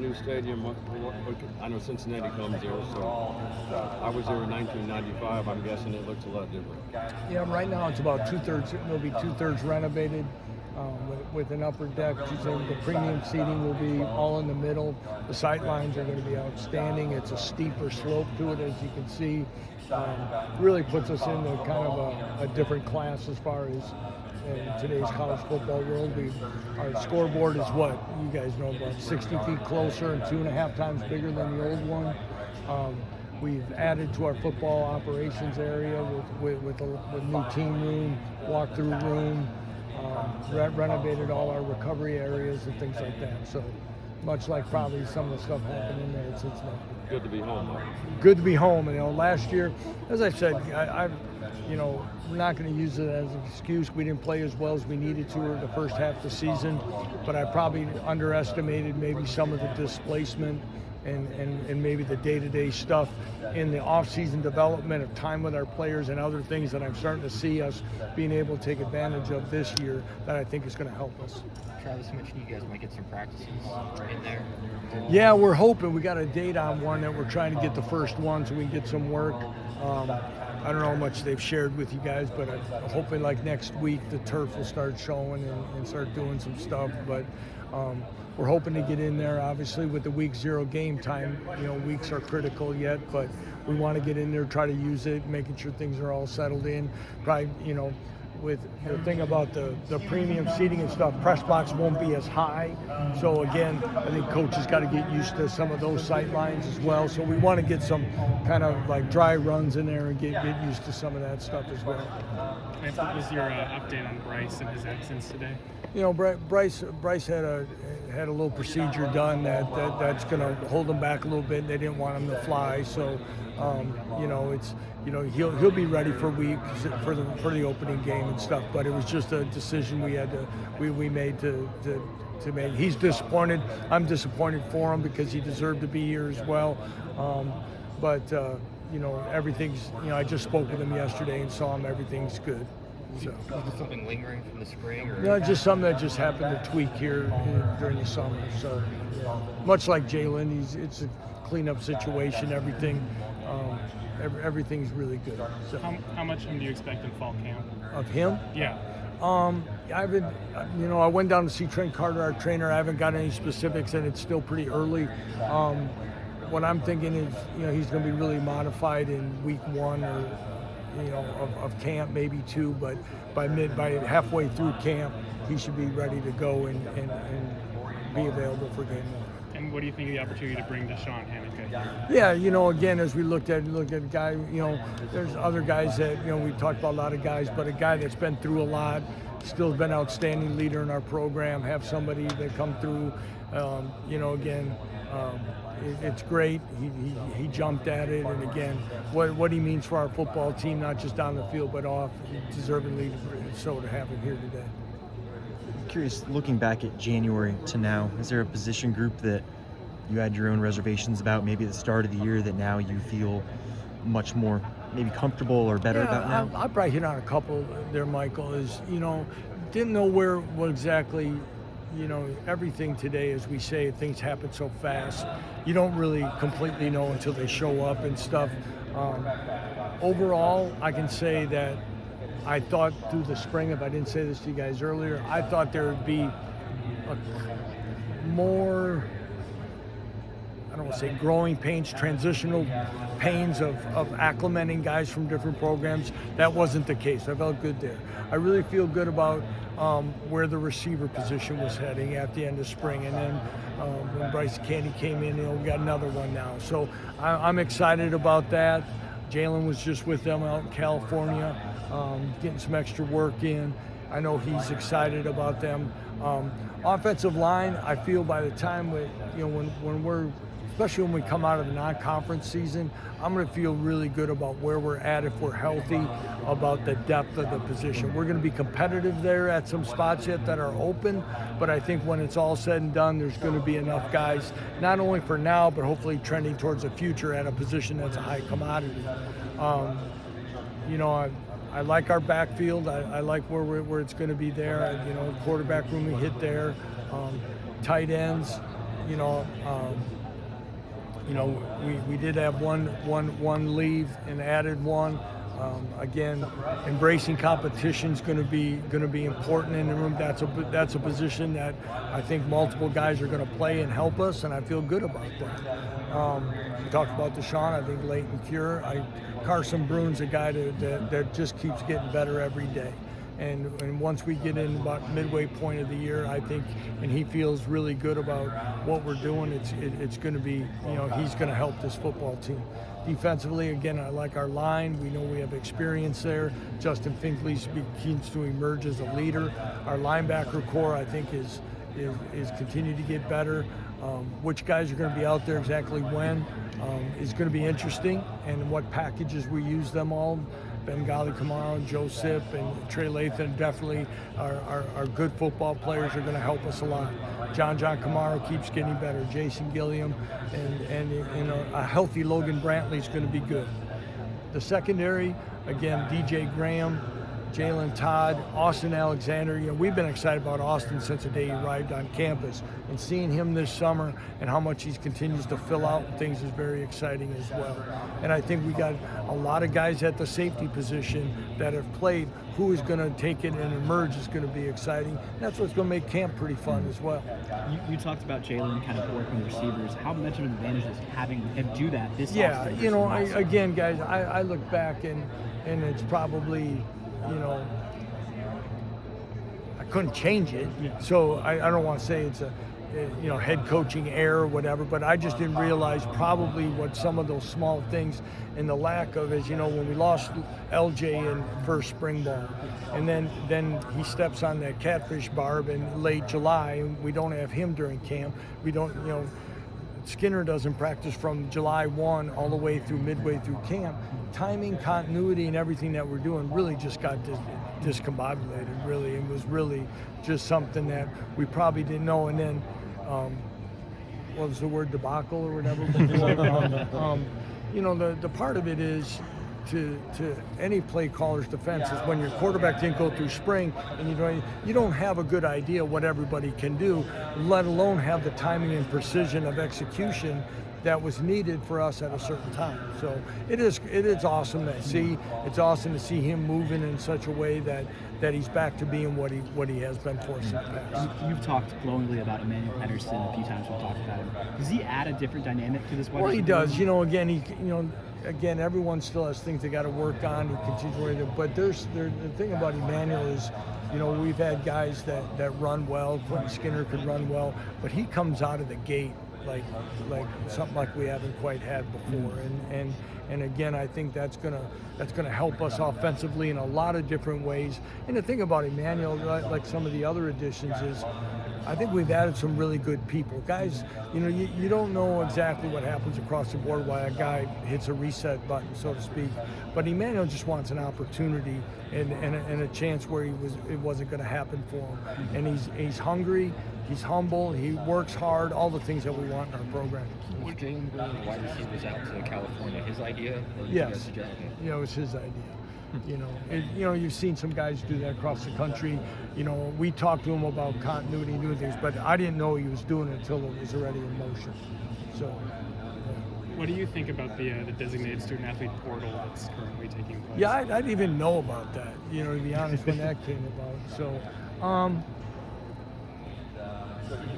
New stadium. I know Cincinnati comes there, so I was there in 1995. I'm guessing it looks a lot different. Yeah, right now it's about two-thirds. It'll be two-thirds renovated with an upper deck. The premium seating will be all in the middle. The sight lines are going to be outstanding. It's a steeper slope to it, as you can see. Really puts us into kind of a different class as far as in today's college football world. Our scoreboard is what you guys know, about 60 feet closer and 2.5 times bigger than the old one. We've added to our football operations area with new team room, walkthrough room, renovated all our recovery areas and things like that. So much like probably some of the stuff happening there in Cincinnati. Good to be home, though. Good to be home. Last year, as I said, we're not going to use it as an excuse. We didn't play as well as we needed to the first half of the season, but I probably underestimated maybe some of the displacement and maybe the day-to-day stuff in the off-season development of time with our players and other things that I'm starting to see us being able to take advantage of this year that I think is going to help us. Travis mentioned you guys might get some practices in there. Yeah, we're hoping. We got a date on one that we're trying to get the first one so we can get some work. I don't know how much they've shared with you guys, but I'm hoping like next week the turf will start showing and start doing some stuff. But we're hoping to get in there. Obviously, with the week 0 game time, weeks are critical yet, but we want to get in there, try to use it, making sure things are all settled in. Probably, with the thing about the premium seating and stuff, press box won't be as high. So again, I think coaches got to get used to some of those sight lines as well. So we want to get some kind of like dry runs in there and get used to some of that stuff as well. And what was your update on Bryce and his absence today? Bryce had a little procedure done that's going to hold him back a little bit. They didn't want him to fly, so he'll be ready for the opening game and stuff. But it was just a decision we made to make. He's disappointed. I'm disappointed for him because he deserved to be here as well. Everything's. I just spoke with him yesterday and saw him. Everything's good. So. Was there something lingering from the spring? Or? No, just something that just happened to tweak here during the summer. So, much like Jalen, it's a cleanup situation. Everything's really good. So. How much do you expect in fall camp? Of him? Yeah. I went down to see Trent Carter, our trainer. I haven't got any specifics, and it's still pretty early. What I'm thinking is, he's going to be really modified in week 1 or. Of camp, maybe 2, but by halfway through camp, he should be ready to go and be available for game 1. And what do you think of the opportunity to bring Deshaun Hanika here? Yeah, again, as we look at a guy, there's other guys that, we talked about a lot of guys, but a guy that's been through a lot, still been an outstanding leader in our program, have somebody that come through, it's great. He jumped at it, and again, what he means for our football team, not just on the field but off, deservingly so to have him here today. I'm curious, looking back at January to now, is there a position group that you had your own reservations about, maybe at the start of the year, that now you feel much more maybe comfortable or better about now? I'll probably hit on a couple there, Michael. Didn't know what exactly. Everything today, as we say, things happen so fast. You don't really completely know until they show up and stuff. Overall, I can say that I thought through the spring, if I didn't say this to you guys earlier, I thought there would be a more, I don't want to say growing pains, transitional pains of acclimating guys from different programs. That wasn't the case. I felt good there. I really feel good about where the receiver position was heading at the end of spring. And then when Bryce Candy came in, we got another one now. So I'm excited about that. Jalen was just with them out in California, getting some extra work in. I know he's excited about them. Offensive line, I feel by the time when we're, especially when we come out of the non-conference season, I'm going to feel really good about where we're at if we're healthy, about the depth of the position. We're going to be competitive there at some spots yet that are open, but I think when it's all said and done, there's going to be enough guys, not only for now, but hopefully trending towards the future at a position that's a high commodity. I like our backfield. I like where it's going to be there. Quarterback room we hit there. Tight ends. we did have one leave and added one. Again, embracing competition is going to be important in the room. That's a position that I think multiple guys are going to play and help us, and I feel good about that. We talked about Deshaun. I think Leighton Cure. Carson Bruin's a guy that just keeps getting better every day. And once we get in about midway point of the year, I think, and he feels really good about what we're doing, it's going to be, he's going to help this football team. Defensively, again, I like our line. We know we have experience there. Justin Finkley begins to emerge as a leader. Our linebacker core, I think, is continuing to get better. Which guys are going to be out there exactly when is going to be interesting, and what packages we use them all. Bengali Kamara, Joe Sip, and Trey Lathan definitely are good football players, are going to help us a lot. John Kamara keeps getting better. Jason Gilliam and a healthy Logan Brantley is going to be good. The secondary, again, DJ Graham, Jalen Todd, Austin Alexander. We've been excited about Austin since the day he arrived on campus, and seeing him this summer and how much he continues to fill out and things is very exciting as well. And I think we got a lot of guys at the safety position that have played. Who is going to take it and emerge is going to be exciting. That's what's going to make camp pretty fun as well. You talked about Jalen kind of working with receivers. How much of an advantage is having him do that this offseason? Again, guys, I look back and it's probably, I couldn't change it. So I don't want to say it's a head coaching error or whatever, but I just didn't realize probably what some of those small things and the lack of is, when we lost LJ in first spring ball, and then he steps on that catfish barb in late July, and we don't have him during camp. We don't, Skinner doesn't practice from July 1 all the way through midway through camp. Timing, continuity, and everything that we're doing really just got discombobulated, really. It was really just something that we probably didn't know. And then, what was the word, debacle or whatever? The part of it is, to any play caller's defense, is when your quarterback didn't go through spring and you don't have a good idea what everybody can do, let alone have the timing and precision of execution that was needed for us at a certain time. So it is awesome to see. It's awesome to see him moving in such a way that he's back to being what he has been for us in the past. You've talked glowingly about Emmanuel Henderson a few times. We've talked about him. Does he add a different dynamic to this wide receiver? Well, he does. Again, everyone still has things they got to work on. He continues to, but the thing about Emmanuel is, we've had guys that run well. Quentin Skinner could run well, but he comes out of the gate like something like we haven't quite had before. And again, I think that's gonna help us offensively in a lot of different ways. And the thing about Emmanuel, like some of the other additions, is I think we've added some really good people. Guys, you don't know exactly what happens across the board why a guy hits a reset button, so to speak. But Emmanuel just wants an opportunity and a chance where it wasn't going to happen for him. And he's hungry, he's humble, he works hard, all the things that we want in our program. Was Jalen bringing the wide receivers out to California his idea? Or did you Yes. guys suggest it? It was his idea. You've seen some guys do that across the country. We talked to him about continuity and doing things, but I didn't know he was doing it until it was already in motion. So. What do you think about the designated student athlete portal that's currently taking place? Yeah, I didn't even know about that, to be honest, when that came about. So,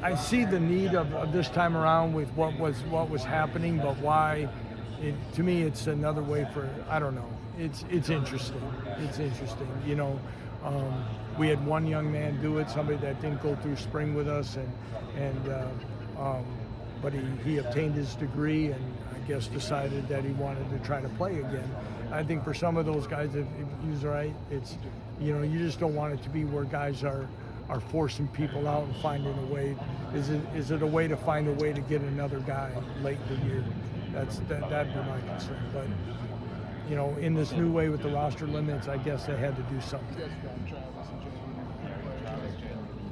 I see the need of this time around with what was happening, but why? To me, it's another way for, I don't know. It's interesting. It's interesting. We had one young man do it, somebody that didn't go through spring with us, but he obtained his degree and I guess decided that he wanted to try to play again. I think for some of those guys, if he's right, it's, you just don't want it to be where guys are forcing people out and finding a way. Is it a way to find a way to get another guy late in the year? That'd be my concern. But in this new way with the roster limits, I guess they had to do something.